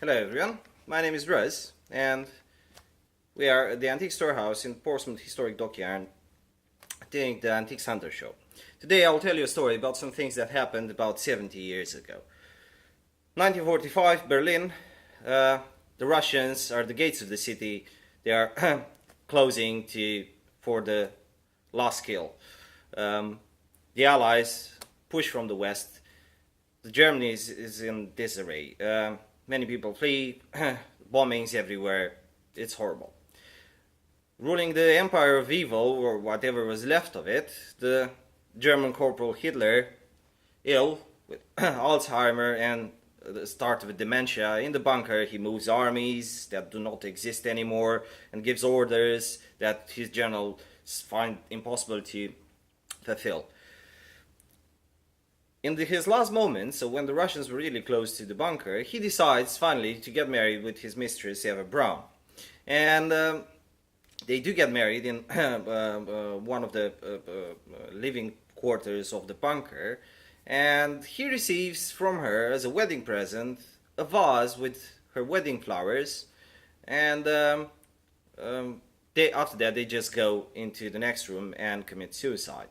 Hello everyone, my name is Russ and we are at the Antique Storehouse in Portsmouth Historic Dockyard doing the Antiques Hunter show. Today I'll tell you a story about some things that happened about 70 years ago. 1945, Berlin. The Russians are at the gates of the city. They are closing for the last kill. The Allies push from the west. The Germany is in disarray. Many people flee, bombings everywhere. It's horrible. Ruling the empire of evil, or whatever was left of it, the German Corporal Hitler, ill with Alzheimer and the start of dementia, in the bunker he moves armies that do not exist anymore and gives orders that his generals find impossible to fulfill. In his last moments, so when the Russians were really close to the bunker, he decides finally to get married with his mistress Eva Brown. And they do get married in one of the living quarters of the bunker. And he receives from her as a wedding present a vase with her wedding flowers. And after that they just go into the next room and commit suicide.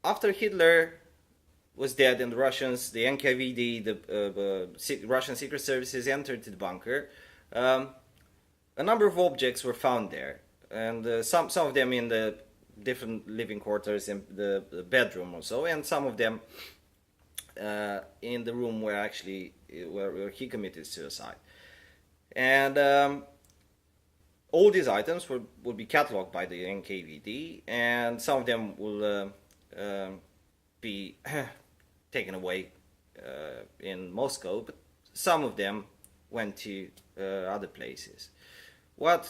After Hitler was dead and the Russians, the NKVD, the Russian secret services entered the bunker, a number of objects were found there, and some of them in the different living quarters in the bedroom or so, and some of them in the room where he committed suicide. And all these items will be catalogued by the NKVD, and some of them will be taken away in Moscow, but some of them went to other places. What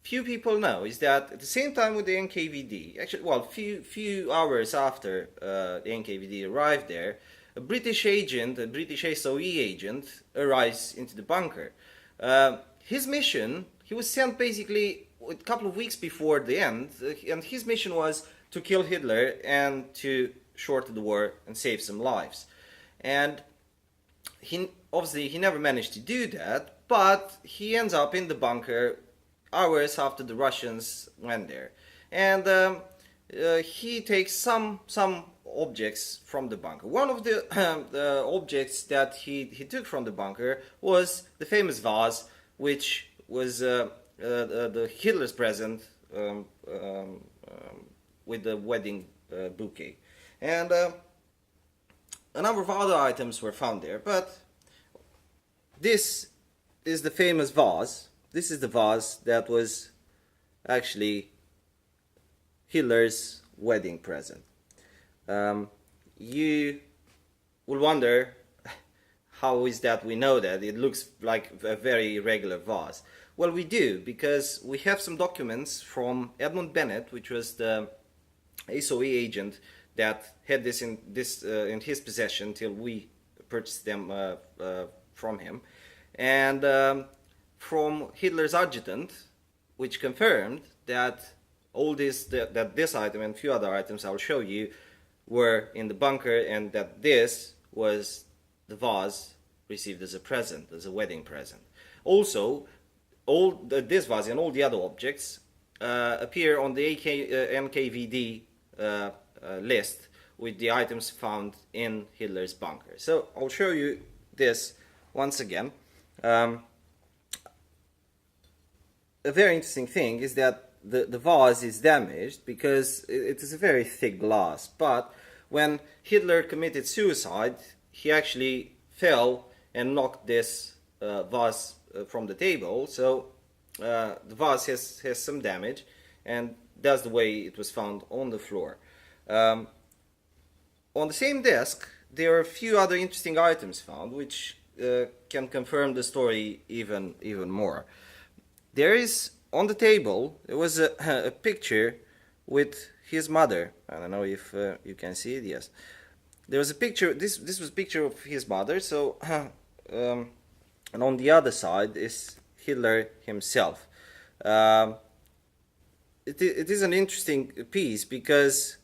few people know is that at the same time with the NKVD, actually, well, few hours after the NKVD arrived there, a British agent, a British SOE agent, arrives into the bunker. His mission, he was sent basically a couple of weeks before the end, and his mission was to kill Hitler and to shorten the war and save some lives. And he never managed to do that, but he ends up in the bunker hours after the Russians went there. And he takes some objects from the bunker. One of the objects that he took from the bunker was the famous vase, which was the Hitler's present with the wedding bouquet. And a number of other items were found there, but this is the famous vase. This is the vase that was actually Hitler's wedding present. You will wonder, how is that we know that? It looks like a very regular vase. Well, we do, because we have some documents from Edmund Bennett, which was the SOE agent that had this in his possession till we purchased them from him, and from Hitler's adjutant, which confirmed that that this item and a few other items I'll show you were in the bunker, and that this was the vase received as a present, as a wedding present. Also, this vase and all the other objects appear on the NKVD list with the items found in Hitler's bunker. So I'll show you this once again. A very interesting thing is that the vase is damaged because it is a very thick glass, but when Hitler committed suicide, he actually fell and knocked this vase from the table, so the vase has some damage, and that's the way it was found on the floor. On the same desk, there are a few other interesting items found, which can confirm the story even more. There is on the table, there was a picture with his mother. I don't know if you can see it. Yes, there was a picture. This was a picture of his mother. So, and on the other side is Hitler himself. It is an interesting piece because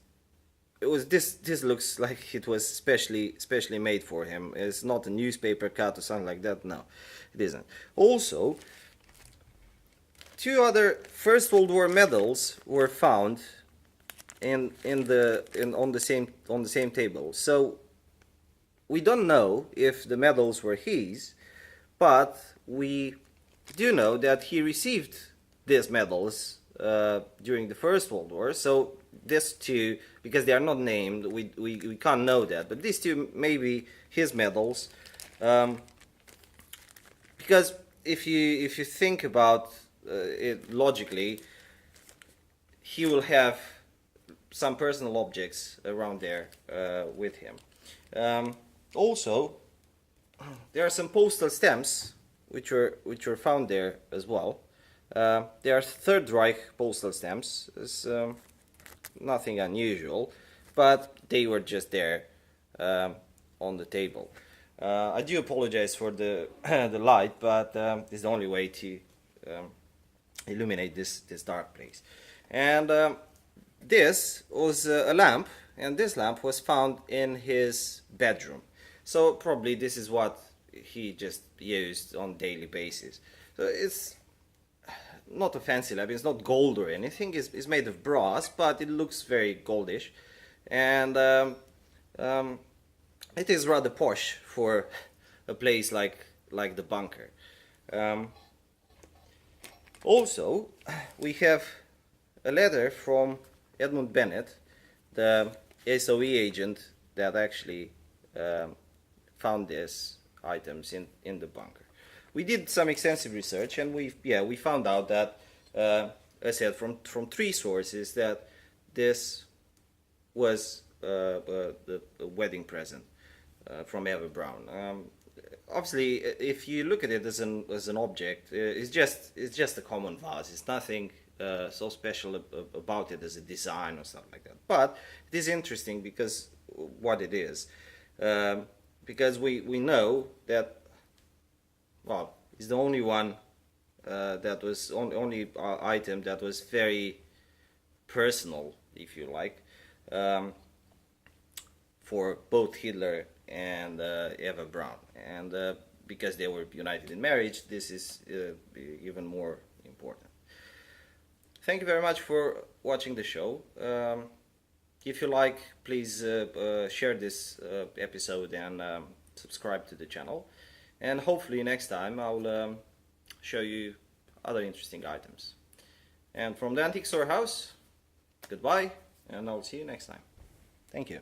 it was this looks like it was specially made for him. It's not a newspaper cut or something like that. No, it isn't. Also, two other First World War medals were found on the same table. So we don't know if the medals were his, but we do know that he received these medals during the First World War. So these two, because they are not named, we can't know that. But these two may be his medals, because if you think about it logically, he will have some personal objects around there with him. Also, there are some postal stamps which were found there as well. They are Third Reich postal stamps. It's nothing unusual, but they were just there on the table. I do apologize for the the light, but it's the only way to illuminate this dark place. And this was a lamp, and this lamp was found in his bedroom. So probably this is what he just used on a daily basis. So it's not a fancy lamp, it's not gold or anything, it's made of brass, but it looks very goldish. And it is rather posh for a place like the bunker. Also, we have a letter from Edmund Bennett, the SOE agent that actually found these items in the bunker. We did some extensive research, and we found out that, I said from three sources, that this was the wedding present from Eva Brown. Obviously, if you look at it as an object, it's just a common vase. It's nothing so special about it as a design or something like that. But it is interesting because what it is, because we know that, well, it's the only one that was only item that was very personal, if you like, for both Hitler and Eva Braun. And because they were united in marriage, this is even more important. Thank you very much for watching the show. If you like, please share this episode and subscribe to the channel. And hopefully next time I'll show you other interesting items. And from the Antique Storehouse, goodbye, and I'll see you next time. Thank you.